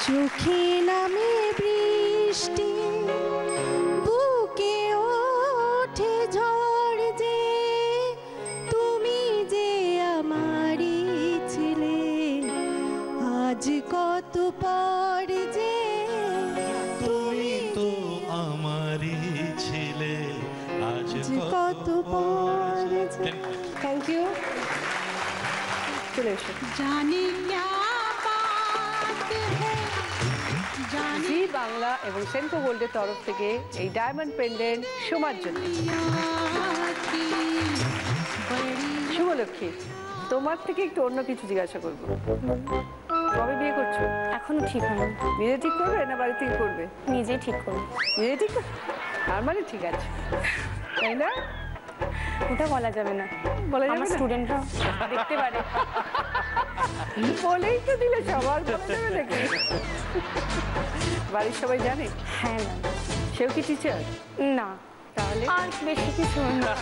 চোখে নামে বৃষ্টি বুকে ওঠে ঝড় যে তুমি যে আমারই ছিলে আজ কত পর যে তুমি তো আমারই ছিলে আজ কত পর যে থ্যাংক ইউ চলে এসো জানি क्या बात है জানি জি বাংলা এবং সেনকো গোল্ডের তরফ থেকে এই ডায়মন্ড পেন্ডেন্ট সোমার জন্য। কি বড়ি শুভলক্ষ্মী, তোমার থেকে একটু অন্য কিছু জিজ্ঞাসা করবো। কবে বিয়ে করছো? এখনো ঠিক হয়নি, নিজে ঠিক করবে না বাড়ি থেকে করবে? নিজেই ঠিক করবো। নিজে ঠিক করবে? তার মানে ঠিক আছে, তাই না? ওটা বলা যাবে না, বলা যাবে আমার না? স্টুডেন্টরা দেখতে পারে। বলেই তো দিলে, সবার বলা যাবে নাকি? বাড়ির সবাই জানে? হ্যাঁ ম্যাম। সেও কি টিচার? না, তাহলে আর বেশি কিছু না।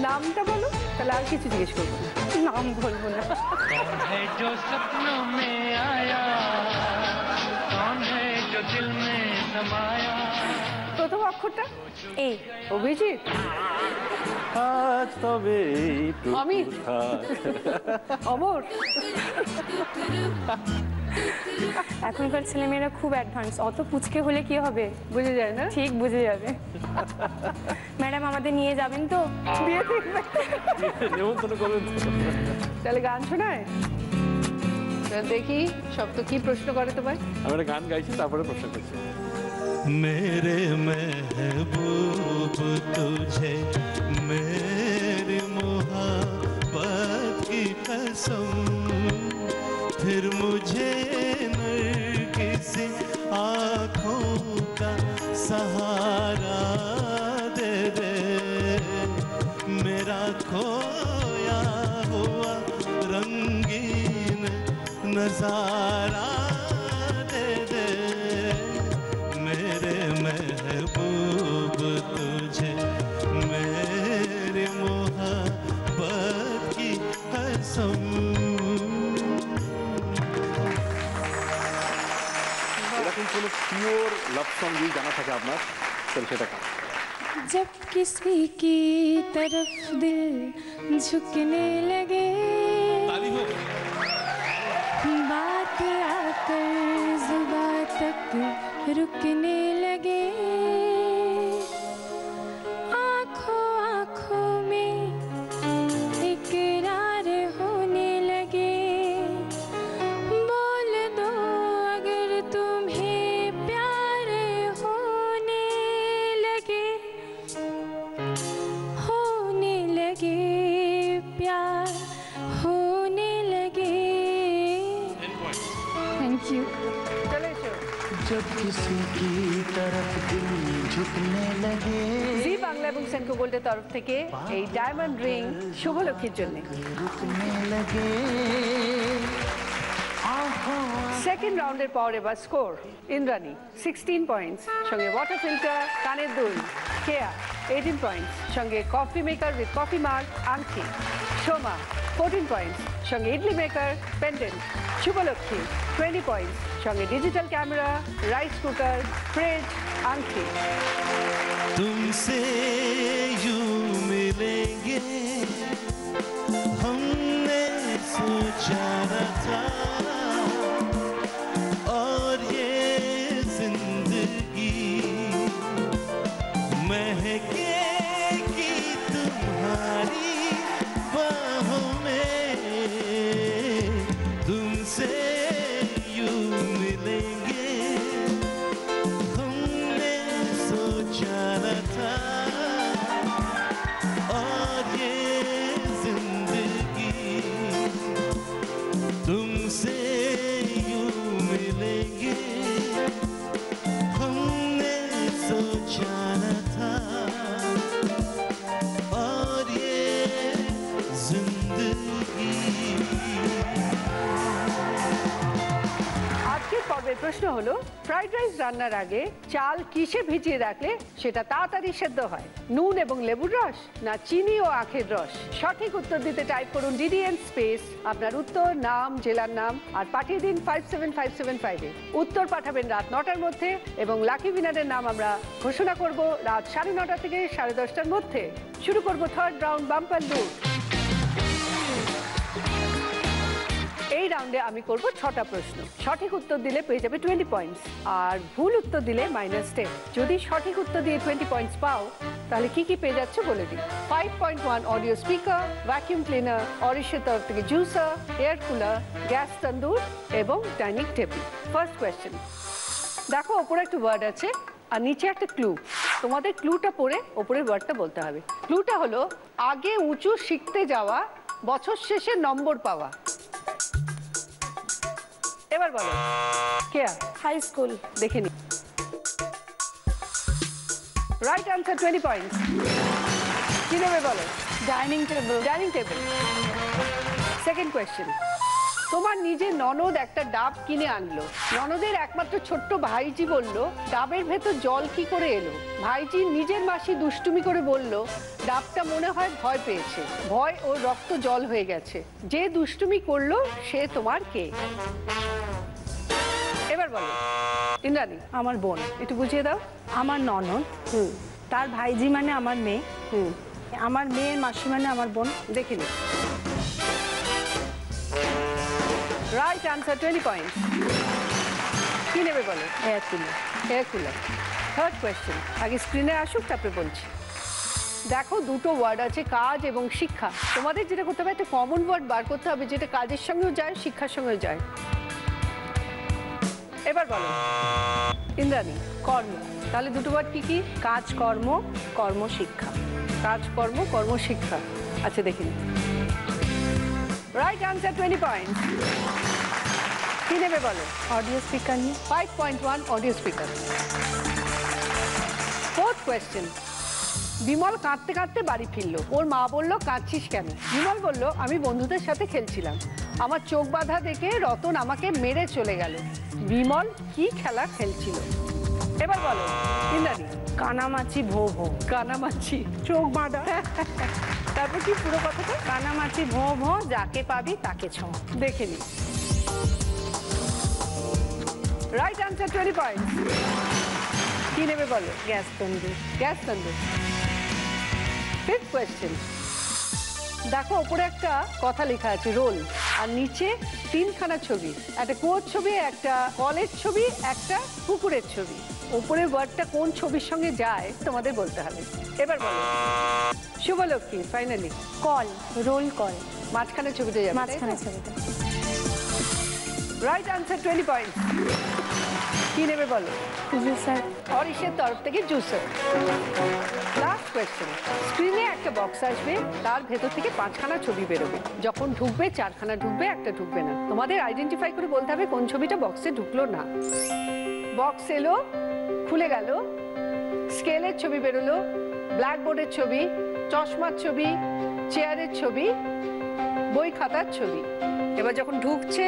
নামটা বলো, তাহলে আর কিছু জিজ্ঞেস করবো না। নাম বলবো না। कौन है जो सपनों में आया कौन है जो दिल में समाया প্রথম অক্ষরটা এই অভিজিৎ, আজ তবে একটু অমিত। কোথায়? অমর, এখনকার ছেলেমেয়েরা খুব অ্যাডভান্স, অত পুচকে হলে কি হবে? বুঝে যায় না? ঠিক বুঝে যাবে। ম্যাডাম আমাদের নিয়ে যাবেন তো? বিয়ে দেখবে। নেমন্তন্ন করবেন তো? তাহলে গান শোনায়? তাহলে দেখি সব তো কি প্রশ্ন করে তোমায়। আমি একটা গান গাইছি, তারপরে প্রশ্ন করছি। मेरे महबूब तुझे मेरी मोहब्बत की कसम फिर मुझे किसी आँखों का सहारा दे दे मेरा खोया हुआ रंगीन नजारा दे दे मेरे महबूब तुझे मेरी मोहब्बत की कसम। এরকম কোনো পিওর লাভ সং যদি জানা থাকে আপনার, তাহলে সেটা গান। जब किसी की तरफ दिल झुकने लगे बात आकर जुबां तक रुकने लगे आंखों आंखों में इकरार होने लगे बोल दो अगर तुम्हें प्यार होने लगे प्यार होने लगे। Thank you. চলে এসো। जब किसी की तरफ दिल झुकने लगे জি বাংলা এবং সেনকো গোল্ডের তরফ থেকে এই ডায়মন্ড রিং শুভলক্ষ্মীর জন্য। रुकने लगे आँखों সেকেন্ড রাউন্ডের পর এবার স্কোর ইন্দ্রাণী 16 পয়েন্টস, সঙ্গে ওয়াটার ফিল্টার কানের দুল কেয়া 18 পয়েন্টস, সঙ্গে coffee maker with coffee mug আংটি সোমা 14 পয়েন্টস, সঙ্গে idli maker pendant Shubhalakshmi 20 points, সঙ্গে digital camera rice cooker fridge আংটি। तुमसे यूं मिलेंगे हमने सोचा न था और ये जिंदगी महकेगी तुम्हारी बाहों में तुमसे यूं मिलेंगे हमने सोचा न था और ये जिंदगी तुमसे প্রশ্ন হলো ফ্রাইড রাইস রান্নার আগে চাল কিসে ভিজিয়ে রাখলে সেটা তাড়াতাড়ি সেদ্ধ হয়? নুন এবং লেবুর রস, না চিনি ও আখের রস? সঠিক উত্তর দিতে টাইপ করুন DDN স্পেস আপনার উত্তর, নাম, জেলার নাম আর পাঠিয়ে দিন 57575 এ। উত্তর পাঠাবেন রাত 9টার মধ্যে এবং লাকি উইনারের নাম আমরা ঘোষণা করব রাত 9:30 থেকে 10:30টার মধ্যে। শুরু করব থার্ড রাউন্ড বাম্পার লুট। এই রাউন্ডে আমি করব 6টা প্রশ্ন। সঠিক উত্তর দিলে পেয়ে যাবে 20 পয়েন্টস আর ভুল উত্তর দিলে -10। যদি সঠিক উত্তর দিয়ে 20 পয়েন্টস পাও তাহলে কি কি পেয়ে যাচ্ছে বলে দিই। 5.1 অডিও স্পিকার, ভ্যাকুয়াম ক্লিনার, অরিশের তরফ থেকে জুসার, এয়ার কুলার, গ্যাস তন্দুর এবং ডাইনিং টেবিল। ফার্স্ট কোয়েশ্চেন, দেখো ওপরে একটা ওয়ার্ড আছে আর নিচে একটা ক্লু। তোমাদের ক্লুটা পড়ে ওপরের ওয়ার্ডটা বলতে হবে। ক্লুটা হলো আগে উঁচু শিখতে যাওয়া, বছর শেষে নম্বর পাওয়া। এবার বলো কেয়া? High school. দেখে নি। Right answer, 20 points. কি নেবে বলো? Dining table. Dining table. Second question, তোমার নিজের ননদ একটা ডাব কিনে আনলো। ননদের একমাত্র ছোট্ট ভাইজি বলল ডাবের ভেতর জল কি করে এলো? ভাইজি নিজের মাসি দুষ্টুমি করে বলল ডাবটা মনে হয় ভয় পেয়েছে, ভয় ওর রক্ত জল হয়ে গেছে। যে দুষ্টুমি করলো সে তোমার কে? এবার বলো ইন্দ্রাণী। আমার বোন। একটু বুঝিয়ে দাও। আমার ননদ, তার ভাইজি মানে আমার মেয়ে, আমার মেয়ের মাসি মানে আমার বোন। দেখিনি। Right answer, 20 points. কি নেবে বলো? Air cooler. Air cooler. Third question, আগে স্ক্রিনে আসুক তারপরে বলছি। দেখো দুটো ওয়ার্ড আছে, কাজ এবং শিক্ষা। তোমাদের যেটা করতে হবে একটা কমন ওয়ার্ড বার করতে হবে যেটা কাজের সঙ্গেও যায়, শিক্ষার সঙ্গেও যায়। এবার বলো ইন্দ্রাণী। কর্ম। তাহলে দুটো ওয়ার্ড কি কি? কাজকর্ম, কর্মশিক্ষা। কাজকর্ম, কর্মশিক্ষা। আচ্ছা দেখিনি। Right answer, 20 points. কি নেবে বলো? অডিও স্পিকার নিয়ে। 5.1 audio speaker. Fourth question, Bimal কাঁদতে কাঁদতে বাড়ি ফিরলো। ওর মা বলল কাঁদছিস কেন? বিমল বলল আমি বন্ধুদের সাথে খেলছিলাম, আমার চোখ বাঁধা দেখে রতন আমাকে মেরে চলে গেল। বিমল কি খেলা খেলছিল? এবার বলো ইন্দ্রাণী। কানামাছি ভো ভো। কানামাছি, চোখ বাঁধা। তারপর কি পুরো কথাটা? কানামাছি ভো ভো, যাকে পাবি তাকে ছ। দেখে নি। Right answer, 20 points. কি নেবে বলো? গ্যাস তন্দুর। গ্যাস তন্দুর। ফিফথ কোয়েশ্চেন, দেখো ওপরে একটা কথা লেখা আছে রোল আর নিচে 3খানা ছবি, একটা কুয়োর ছবি, একটা কলের ছবি, একটা পুকুরের ছবি। ওপরের ওয়ার্ডটা কোন ছবির সঙ্গে যায় তোমাদের বলতে হবে। এবার বলো Subhalakshmi. Finally call, roll call. মাঝখানে ছবিতে যাবে। মাঝখানে ছবিতে। Right answer, 20 points. কি নেবে বলো? জুসার। অরিশের তরফ থেকে জুসার। লাস্ট কোয়েশ্চেন, স্ক্রিনে একটা বক্স আসবে, তার ভেতর থেকে 5খানা ছবি বেরোবে। যখন ঢুকবে 4খানা ঢুকবে, একটা ঢুকবে না। তোমাদের আইডেন্টিফাই করে বলতে হবে কোন ছবিটা বক্সে ঢুকলো না। বক্স এলো, খুলে গেল, স্কেলের ছবি বেরোলো, ব্ল্যাকবোর্ডের ছবি, চশমার ছবি, চেয়ারের ছবি, বই খাতার ছবি। এবার যখন ঢুকছে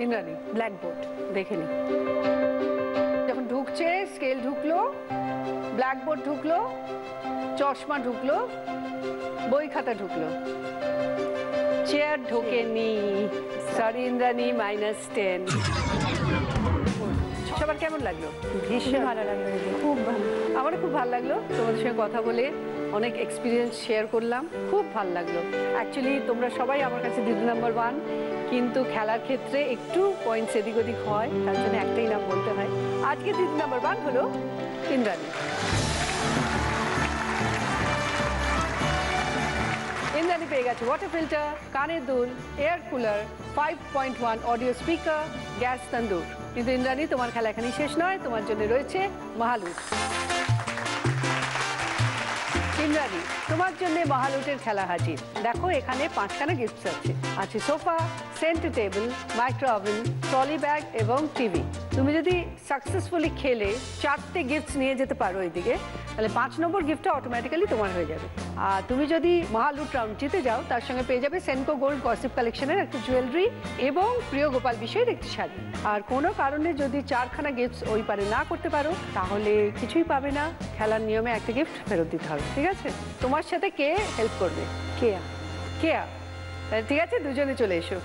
ইন্দ্রাণী। ব্ল্যাকবোর্ড। দেখে নি। যখন ঢুকছে স্কেল ঢুকলো, ব্ল্যাকবোর্ড ঢুকলো, চশমা ঢুকলো, বই খাতা ঢুকলো, চেয়ার ঢোকেনি। সরি ইন্দ্রাণী, -10। সবার কেমন লাগলো? ভীষণ ভালো লাগলো, খুব ভালো। আমারও খুব ভালো লাগলো তোমাদের সঙ্গে কথা বলে, অনেক এক্সপিরিয়েন্স শেয়ার করলাম, খুব ভালো লাগলো। অ্যাকচুয়ালি তোমরা সবাই আমার কাছে দিদি নাম্বার 1, কিন্তু খেলার ক্ষেত্রে একটু পয়েন্টস এদিক ওদিক হয়, তার জন্য একটাই নাম বলতে হয়। আজকে দিদি নাম্বার 1 হলো ইন্দ্রাণী। ইন্দ্রাণী পেয়ে গেছে ওয়াটার ফিল্টার, কানের দুল, air cooler, 5.1 audio speaker, gas tandoor. কিন্তু ইন্দ্রাণী তোমার খেলা এখানেই শেষ নয়, তোমার জন্য রয়েছে মহালুট। ইন্দ্রাণী, তোমার জন্য মহালুটের খেলা হাজির। দেখো এখানে 5খানা গিফটস আছে। আছে sofa, centre table, micro oven, trolley bag এবং টিভি। তুমি যদি সাকসেসফুলি খেলে 4টে গিফটস নিয়ে যেতে পারো এইদিকে, তাহলে 5 নম্বর গিফটটা অটোমেটিক্যালি তোমার হয়ে যাবে। আর তুমি যদি মহালুট রাউন্ড জিতে যাও, তার সঙ্গে পেয়ে যাবে সেনকো গোল্ড গসিপ কালেকশনের একটা জুয়েলারি এবং প্রিয় গোপাল বিষয়ের একটি শাড়ি। আর কোনো কারণে যদি 4খানা গিফটস ওই পারে না করতে পারো, তাহলে কিছুই পাবে না, খেলার নিয়মে একটা গিফট ফেরত দিতে হবে, ঠিক আছে? তোমার সাথে কে হেল্প করবে? কেয়া। কেয়া, ঠিক আছে, দুজনে চলে এসো।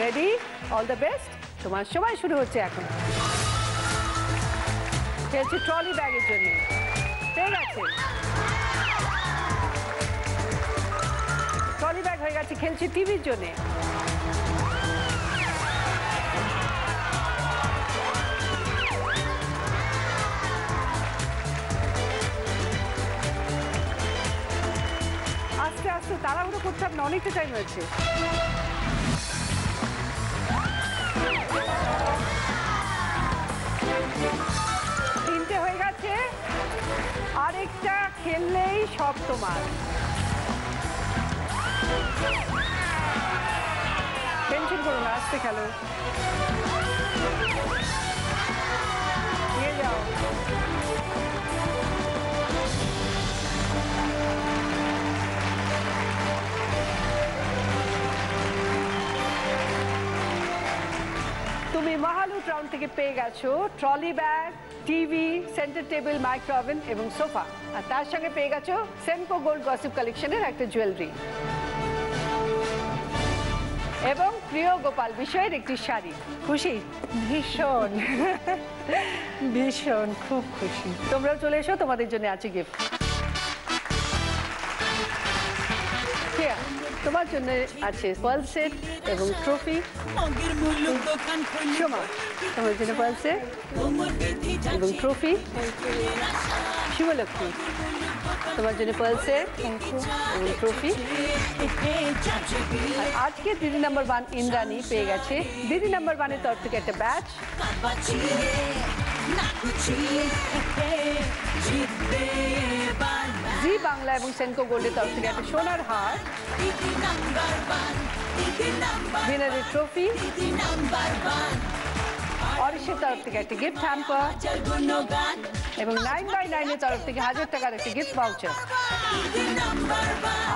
রেডি? All the best. তোমার সময় শুরু হচ্ছে এখন। খেলছি ট্রলি ব্যাগের জন্য। পেয়ে গেছে, ট্রলি ব্যাগ হয়ে গেছে। খেলছি টিভির জন্য। আস্তে আস্তে, তাড়াহুড়ো করতে হবে না, অনেকটা টাইম হয়েছে। তিনটে হয়ে গেছে, আরেকটা খেললেই সব তোমার। টেনশন করো না, আস্তে খেলো, নিয়ে যাও। তুমি মহালুট রাউন্ড থেকে পেয়ে গেছো trolley bag, TV, centre table, micro oven এবং সোফা। আর তার সঙ্গে পেয়ে গেছো সেনকো গোল্ড গসিপ কালেকশনের একটা জুয়েলারি এবং প্রিয় গোপাল বিষয়ের একটি শাড়ি। খুশি? ভীষণ ভীষণ খুব খুশি। তোমরাও চলে এসো, তোমাদের জন্য আছে গিফট। তোমার জন্য আছে পার্ল সেট এবং ট্রফি। সোমা, তোমার জন্য পার্ল সেট এবং ট্রফি। শিবলক্ষ্মী, তোমার জন্য পার্ল সেট এবং ট্রফি। আর আজকে দিদি নাম্বার 1 ইন্দ্রাণী পেয়ে গেছে দিদি নাম্বার 1-এর তরফ থেকে একটা ব্যাচ। জি বাংলা এবং সেনকো গোল্ডের তরফ থেকে একটা সোনার হার, উইনারের ট্রফি, অরিশের তরফ থেকে একটা গিফট হ্যাম্পার এবং 9x9-এর তরফ থেকে 1000 টাকার একটা গিফট ভাউচার।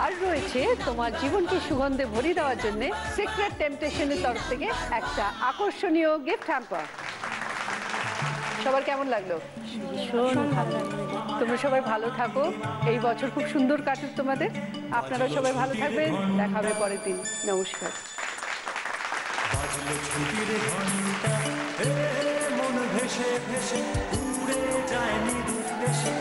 আর রয়েছে তোমার জীবনকে সুগন্ধে ভরিয়ে দেওয়ার জন্য সিক্রেট টেম্পটেশনের তরফ থেকে একটা আকর্ষণীয় গিফট হ্যাম্পার। সবার কেমন লাগলো? তোমরা সবাই ভালো থাকো, এই বছর খুব সুন্দর কাটুক তোমাদের। আপনারা সবাই ভালো থাকবেন, দেখা হবে পরের দিন। নমস্কার। মন ভেসে ভেসে উড়ে যায় নিরুদ্দেশে,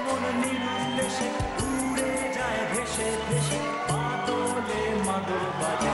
মন নিরুদ্দেশে উড়ে যায় ভেসে ভেসে, মাদলে মাদল বাজে।